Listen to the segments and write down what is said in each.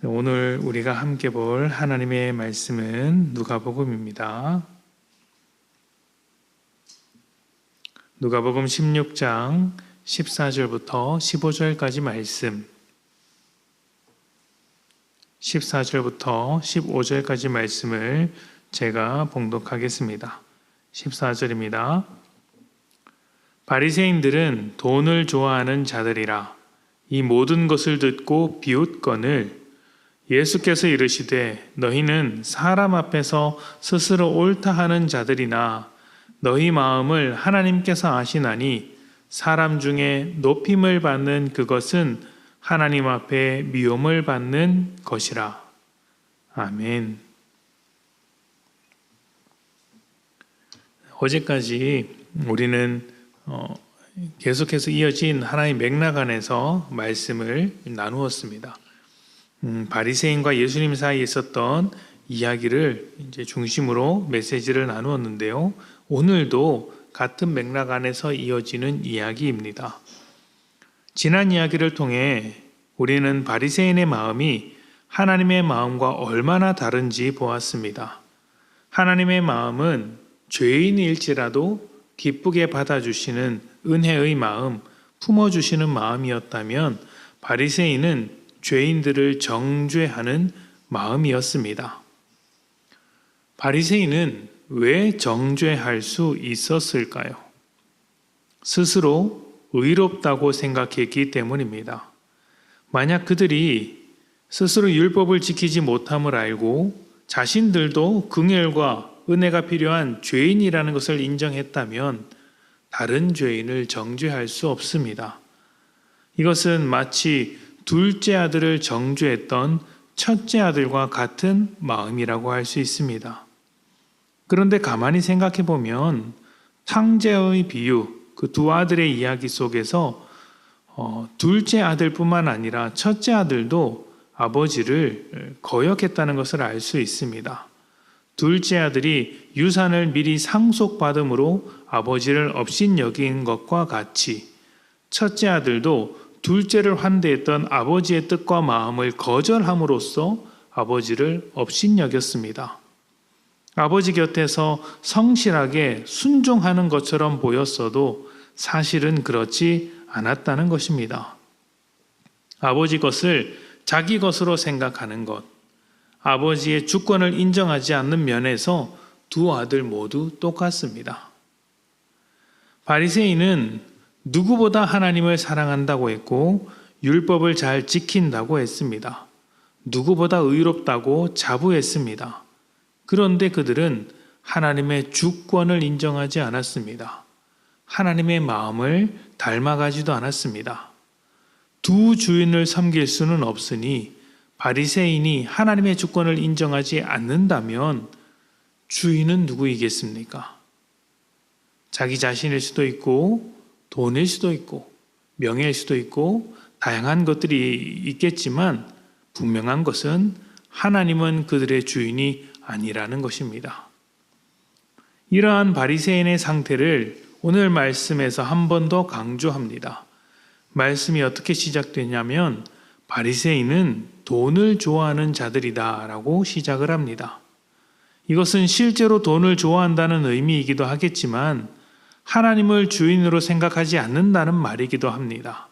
오늘 우리가 함께 볼 하나님의 말씀은 누가복음입니다. 누가복음 16장 14절부터 15절까지 말씀, 14절부터 15절까지 말씀을 제가 봉독하겠습니다. 14절입니다. 바리새인들은 돈을 좋아하는 자들이라. 이 모든 것을 듣고 비웃거늘 예수께서 이르시되 너희는 사람 앞에서 스스로 옳다 하는 자들이나 너희 마음을 하나님께서 아시나니 사람 중에 높임을 받는 그것은 하나님 앞에 미움을 받는 것이라. 아멘. 어제까지 우리는 계속해서 이어진 하나의 맥락 안에서 말씀을 나누었습니다. 바리새인과 예수님 사이에 있었던 이야기를 이제 중심으로 메시지를 나누었는데요. 오늘도 같은 맥락 안에서 이어지는 이야기입니다. 지난 이야기를 통해 우리는 바리새인의 마음이 하나님의 마음과 얼마나 다른지 보았습니다. 하나님의 마음은 죄인일지라도 기쁘게 받아주시는 은혜의 마음, 품어주시는 마음이었다면 바리새인은 죄인들을 정죄하는 마음이었습니다. 바리새인은 왜 정죄할 수 있었을까요? 스스로 의롭다고 생각했기 때문입니다. 만약 그들이 스스로 율법을 지키지 못함을 알고 자신들도 긍휼과 은혜가 필요한 죄인이라는 것을 인정했다면 다른 죄인을 정죄할 수 없습니다. 이것은 마치 둘째 아들을 정죄했던 첫째 아들과 같은 마음이라고 할 수 있습니다. 그런데 가만히 생각해 보면 탕제의 비유, 그 두 아들의 이야기 속에서 둘째 아들뿐만 아니라 첫째 아들도 아버지를 거역했다는 것을 알 수 있습니다. 둘째 아들이 유산을 미리 상속받음으로 아버지를 업신여긴 것과 같이 첫째 아들도 둘째를 환대했던 아버지의 뜻과 마음을 거절함으로써 아버지를 업신여겼습니다. 아버지 곁에서 성실하게 순종하는 것처럼 보였어도 사실은 그렇지 않았다는 것입니다. 아버지 것을 자기 것으로 생각하는 것, 아버지의 주권을 인정하지 않는 면에서 두 아들 모두 똑같습니다. 바리새인은 누구보다 하나님을 사랑한다고 했고 율법을 잘 지킨다고 했습니다. 누구보다 의롭다고 자부했습니다. 그런데 그들은 하나님의 주권을 인정하지 않았습니다. 하나님의 마음을 닮아가지도 않았습니다. 두 주인을 섬길 수는 없으니 바리새인이 하나님의 주권을 인정하지 않는다면 주인은 누구이겠습니까? 자기 자신일 수도 있고 돈일 수도 있고 명예일 수도 있고 다양한 것들이 있겠지만 분명한 것은 하나님은 그들의 주인이 아니라는 것입니다. 이러한 바리새인의 상태를 오늘 말씀에서 한 번 더 강조합니다. 말씀이 어떻게 시작되냐면 바리새인은 돈을 좋아하는 자들이다 라고 시작을 합니다. 이것은 실제로 돈을 좋아한다는 의미이기도 하겠지만 하나님을 주인으로 생각하지 않는다는 말이기도 합니다.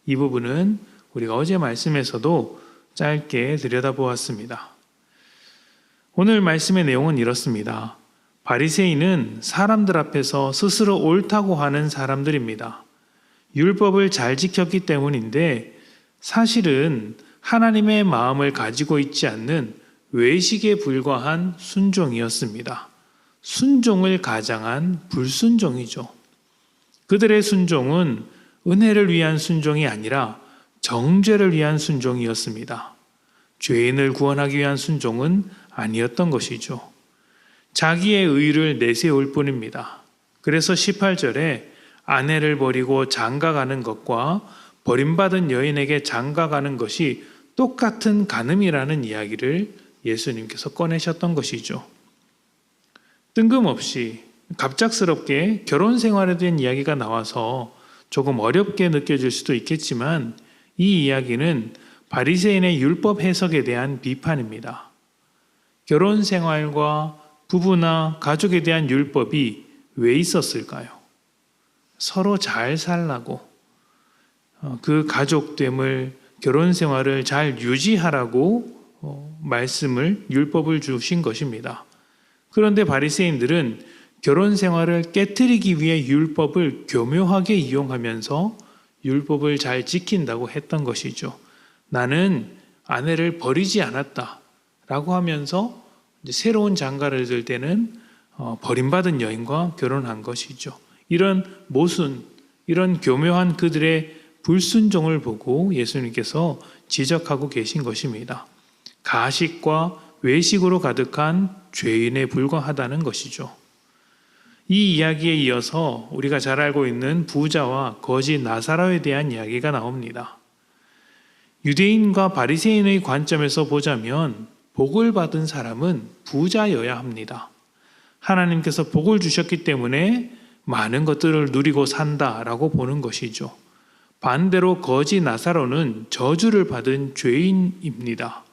이 부분은 우리가 어제 말씀에서도 짧게 들여다보았습니다. 오늘 말씀의 내용은 이렇습니다. 바리새인은 사람들 앞에서 스스로 옳다고 하는 사람들입니다. 율법을 잘 지켰기 때문인데 사실은 하나님의 마음을 가지고 있지 않는 외식에 불과한 순종이었습니다. 순종을 가장한 불순종이죠. 그들의 순종은 은혜를 위한 순종이 아니라 정죄를 위한 순종이었습니다. 죄인을 구원하기 위한 순종은 아니었던 것이죠. 자기의 의를 내세울 뿐입니다. 그래서 18절에 아내를 버리고 장가가는 것과 버림받은 여인에게 장가가는 것이 똑같은 간음이라는 이야기를 예수님께서 꺼내셨던 것이죠. 뜬금없이 갑작스럽게 결혼 생활에 대한 이야기가 나와서 조금 어렵게 느껴질 수도 있겠지만 이 이야기는 바리새인의 율법 해석에 대한 비판입니다. 결혼 생활과 부부나 가족에 대한 율법이 왜 있었을까요? 서로 잘 살라고, 그 가족됨을, 결혼 생활을 잘 유지하라고 율법을 주신 것입니다. 그런데 바리새인들은 결혼 생활을 깨트리기 위해 율법을 교묘하게 이용하면서 율법을 잘 지킨다고 했던 것이죠. 나는 아내를 버리지 않았다 라고 하면서 이제 새로운 장가를 들 때는 버림받은 여인과 결혼한 것이죠. 이런 모순, 이런 교묘한 그들의 불순종을 보고 예수님께서 지적하고 계신 것입니다. 가식과 외식으로 가득한 죄인에 불과하다는 것이죠. 이 이야기에 이어서 우리가 잘 알고 있는 부자와 거지 나사로에 대한 이야기가 나옵니다. 유대인과 바리새인의 관점에서 보자면 복을 받은 사람은 부자여야 합니다. 하나님께서 복을 주셨기 때문에 많은 것들을 누리고 산다라고 보는 것이죠. 반대로 거지 나사로는 저주를 받은 죄인입니다.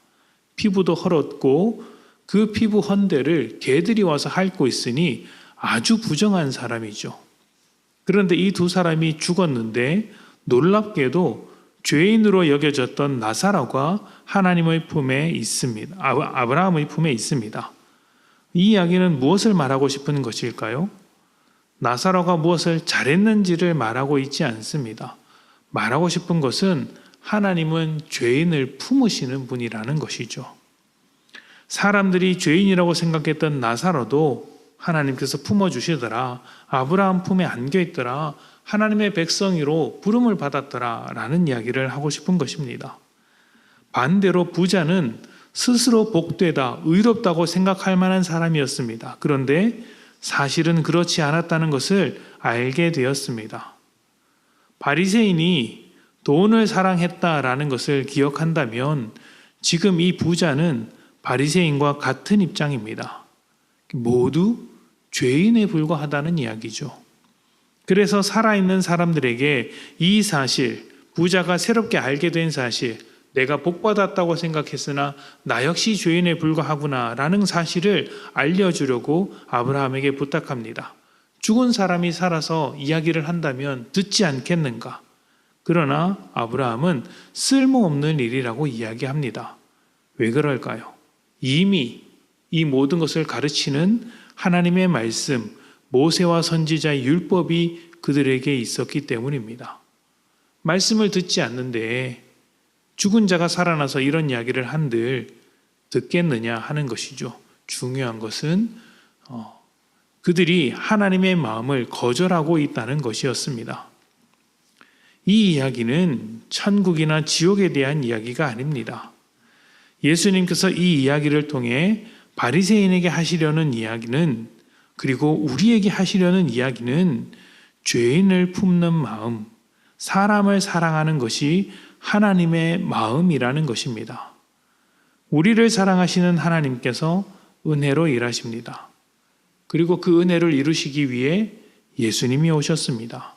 피부도 헐었고 그 피부 헌데를 개들이 와서 핥고 있으니 아주 부정한 사람이죠. 그런데 이 두 사람이 죽었는데 놀랍게도 죄인으로 여겨졌던 나사로가 하나님의 품에 있습니다. 아브라함의 품에 있습니다. 이 이야기는 무엇을 말하고 싶은 것일까요? 나사로가 무엇을 잘했는지를 말하고 있지 않습니다. 말하고 싶은 것은 하나님은 죄인을 품으시는 분이라는 것이죠. 사람들이 죄인이라고 생각했던 나사로도 하나님께서 품어주시더라, 아브라함 품에 안겨있더라, 하나님의 백성이로 부름을 받았더라 라는 이야기를 하고 싶은 것입니다. 반대로 부자는 스스로 복되다, 의롭다고 생각할 만한 사람이었습니다. 그런데 사실은 그렇지 않았다는 것을 알게 되었습니다. 바리새인이 돈을 사랑했다라는 것을 기억한다면 지금 이 부자는 바리새인과 같은 입장입니다. 모두 죄인에 불과하다는 이야기죠. 그래서 살아있는 사람들에게 이 사실, 부자가 새롭게 알게 된 사실, 내가 복받았다고 생각했으나 나 역시 죄인에 불과하구나 라는 사실을 알려주려고 아브라함에게 부탁합니다. 죽은 사람이 살아서 이야기를 한다면 듣지 않겠는가? 그러나 아브라함은 쓸모없는 일이라고 이야기합니다. 왜 그럴까요? 이미 이 모든 것을 가르치는 하나님의 말씀, 모세와 선지자의 율법이 그들에게 있었기 때문입니다. 말씀을 듣지 않는데 죽은 자가 살아나서 이런 이야기를 한들 듣겠느냐 하는 것이죠. 중요한 것은 그들이 하나님의 마음을 거절하고 있다는 것이었습니다. 이 이야기는 천국이나 지옥에 대한 이야기가 아닙니다. 예수님께서 이 이야기를 통해 바리새인에게 하시려는 이야기는, 그리고 우리에게 하시려는 이야기는 죄인을 품는 마음, 사람을 사랑하는 것이 하나님의 마음이라는 것입니다. 우리를 사랑하시는 하나님께서 은혜로 일하십니다. 그리고 그 은혜를 이루시기 위해 예수님이 오셨습니다.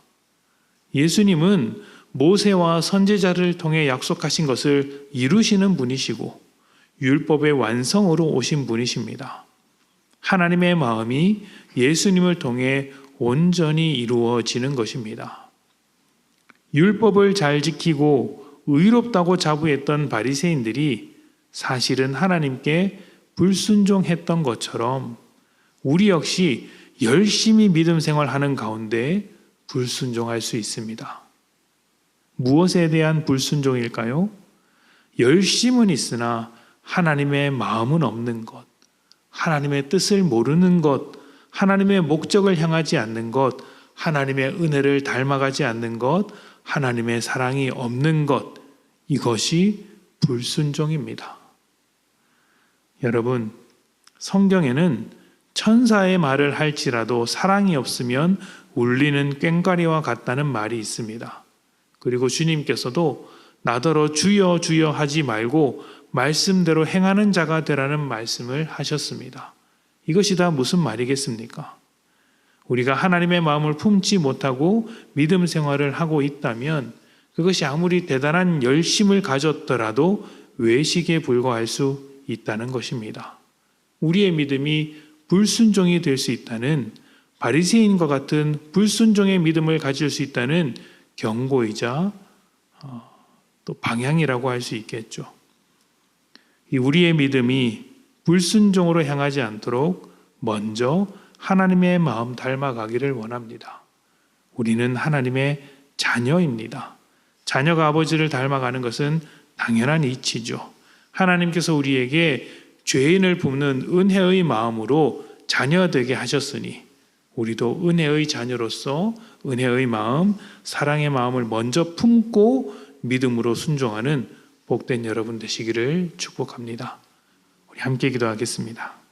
예수님은 모세와 선지자를 통해 약속하신 것을 이루시는 분이시고 율법의 완성으로 오신 분이십니다. 하나님의 마음이 예수님을 통해 온전히 이루어지는 것입니다. 율법을 잘 지키고 의롭다고 자부했던 바리새인들이 사실은 하나님께 불순종했던 것처럼 우리 역시 열심히 믿음 생활하는 가운데 불순종할 수 있습니다. 무엇에 대한 불순종일까요? 열심은 있으나 하나님의 마음은 없는 것, 하나님의 뜻을 모르는 것, 하나님의 목적을 향하지 않는 것, 하나님의 은혜를 닮아가지 않는 것, 하나님의 사랑이 없는 것, 이것이 불순종입니다. 여러분, 성경에는 천사의 말을 할지라도 사랑이 없으면 울리는 꽹과리와 같다는 말이 있습니다. 그리고 주님께서도 나더러 주여 주여 하지 말고 말씀대로 행하는 자가 되라는 말씀을 하셨습니다. 이것이 다 무슨 말이겠습니까? 우리가 하나님의 마음을 품지 못하고 믿음 생활을 하고 있다면 그것이 아무리 대단한 열심을 가졌더라도 외식에 불과할 수 있다는 것입니다. 우리의 믿음이 불순종이 될 수 있다는, 바리새인과 같은 불순종의 믿음을 가질 수 있다는 경고이자 또 방향이라고 할 수 있겠죠. 이 우리의 믿음이 불순종으로 향하지 않도록 먼저 하나님의 마음 닮아가기를 원합니다. 우리는 하나님의 자녀입니다. 자녀가 아버지를 닮아가는 것은 당연한 이치죠. 하나님께서 우리에게 죄인을 굽는 은혜의 마음으로 자녀 되게 하셨으니 우리도 은혜의 자녀로서 은혜의 마음, 사랑의 마음을 먼저 품고 믿음으로 순종하는 복된 여러분 되시기를 축복합니다. 우리 함께 기도하겠습니다.